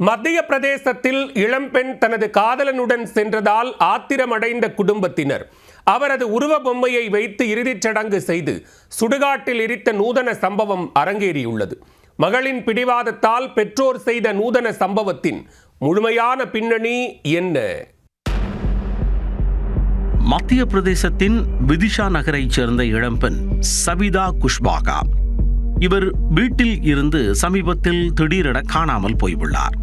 மத்திய பிரதேசத்தில் இளம்பெண் தனது காதலனுடன் சென்றதால் ஆத்திரமடைந்த குடும்பத்தினர் அவரது உருவ பொம்மையை வைத்து இறுதிச் சடங்கு செய்து சுடுகாட்டில் எரித்த நூதன சம்பவம் அரங்கேறியுள்ளது. மகளின் பிடிவாதத்தால் பெற்றோர் செய்த நூதன சம்பவத்தின் முழுமையான பின்னணி என்ன? மத்திய பிரதேசத்தின் விதிஷா நகரைச் சேர்ந்த இளம்பெண் சவிதா குஷ்பாகா. இவர் வீட்டில் இருந்து சமீபத்தில் திடீரென காணாமல் போய்விட்டார்.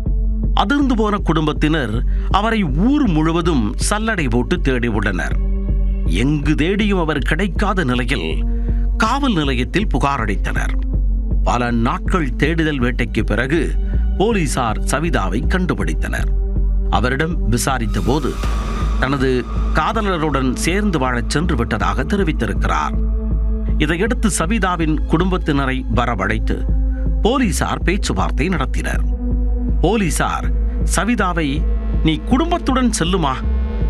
அதிர்ந்து போன குடும்பத்தினர் அவரை ஊர் முழுவதும் சல்லடை போட்டு தேடியுள்ளனர். எங்கு தேடியும் அவர் கிடைக்காத நிலையில் காவல் நிலையத்தில் புகார் அளித்தனர். பல நாட்கள் தேடுதல் வேட்டைக்கு பிறகு போலீசார் சவிதாவை கண்டுபிடித்தனர். அவரிடம் விசாரித்த போது தனது காதலருடன் சேர்ந்து வாழச் சென்று விட்டதாக தெரிவித்திருக்கிறார். இதையடுத்து சவிதாவின் குடும்பத்தினரை வரவழைத்து போலீசார் பேச்சுவார்த்தை நடத்தினர். போலீசார் சவிதாவை நீ குடும்பத்துடன் செல்லுமா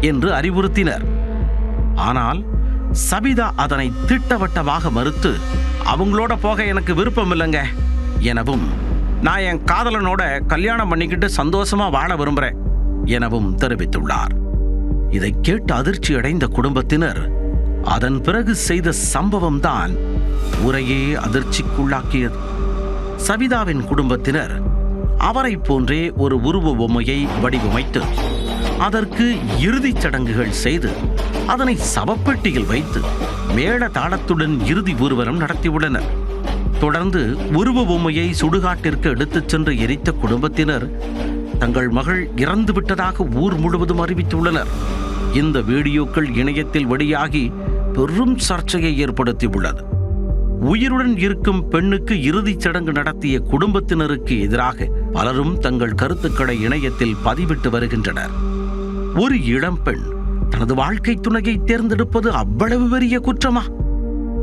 என்று அறிவுறுத்தினர். ஆனால் சவிதா அதனை திட்டவட்டமாக மறுத்து அவங்களோட போக எனக்கு விருப்பம் இல்லைங்க எனவும், நான் என் காதலனோட கல்யாணம் பண்ணிக்கிட்டு சந்தோஷமா வாழ விரும்புகிறேன் எனவும் தெரிவித்துள்ளார். இதை கேட்டு அதிர்ச்சி அடைந்த குடும்பத்தினர் அதன் பிறகு செய்த சம்பவம் தான் ஊரையே அதிர்ச்சிக்குள்ளாக்கியது. சவிதாவின் குடும்பத்தினர் அவரை போன்றே ஒரு உருவ பொம்மையை வடிவமைத்து அதற்கு இறுதிச் சடங்குகள் செய்து அதனை சவப்பெட்டியில் வைத்து மேள தாளத்துடன் இறுதி ஊர்வலம் நடத்தியுள்ளனர். தொடர்ந்து உருவ பொம்மையை சுடுகாட்டிற்கு எடுத்துச் சென்று எரித்த குடும்பத்தினர் தங்கள் மகள் இறந்து விட்டதாக ஊர் முழுவதும் அறிவித்துள்ளனர். இந்த வீடியோக்கள் இணையத்தில் வெளியாகி பெரும் சர்ச்சையை ஏற்படுத்தியுள்ளது. உயிருடன் இருக்கும் பெண்ணுக்கு இறுதிச் சடங்கு நடத்திய குடும்பத்தினருக்கு எதிராக பலரும் தங்கள் கருத்துக்களை இணையத்தில் பதிவிட்டு வருகின்றனர். ஒரு இளம்பெண் தனது வாழ்க்கை துணையை தேர்ந்தெடுப்பது அவ்வளவு பெரிய குற்றமா?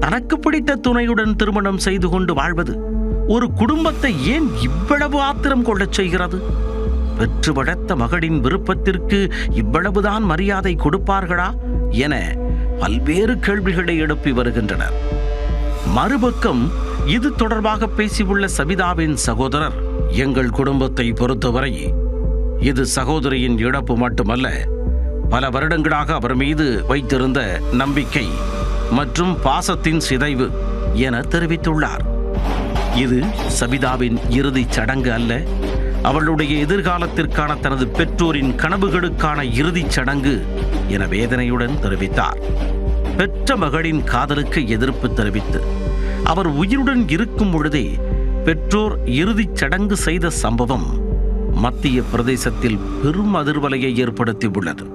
தனக்கு பிடித்த துணையுடன் திருமணம் செய்து கொண்டு வாழ்வது ஒரு குடும்பத்தை ஏன் இவ்வளவு ஆத்திரம் கொள்ளச் செய்கிறது? பெற்று வளர்த்த மகளின் விருப்பத்திற்கு இவ்வளவுதான் மரியாதை கொடுப்பார்களா என பல்வேறு கேள்விகளை எழுப்பி வருகின்றனர். மறுபக்கம் இது தொடர்பாக பேசியுள்ள சவிதாவின் சகோதரர், எங்கள் குடும்பத்தை பொறுத்தவரை இது சகோதரியின் இழப்பு மட்டுமல்ல, பல வருடங்களாக அவர் மீது வைத்திருந்த நம்பிக்கை மற்றும் பாசத்தின் சிதைவு என தெரிவித்துள்ளார். இது சவிதாவின் இறுதிச் சடங்கு அல்ல, அவளுடைய எதிர்காலத்திற்கான தனது பெற்றோரின் கனவுகளுக்கான இறுதிச் சடங்கு என வேதனையுடன் தெரிவித்தார். பெற்ற மகளின் காதலுக்கு எதிர்ப்பு தெரிவித்து அவர் உயிருடன் இருக்கும் பொழுதே பெற்றோர் இறுதிச் சடங்கு செய்த சம்பவம் மத்திய பிரதேசத்தில் பெரும் அதிர்வலையை ஏற்படுத்தியுள்ளது.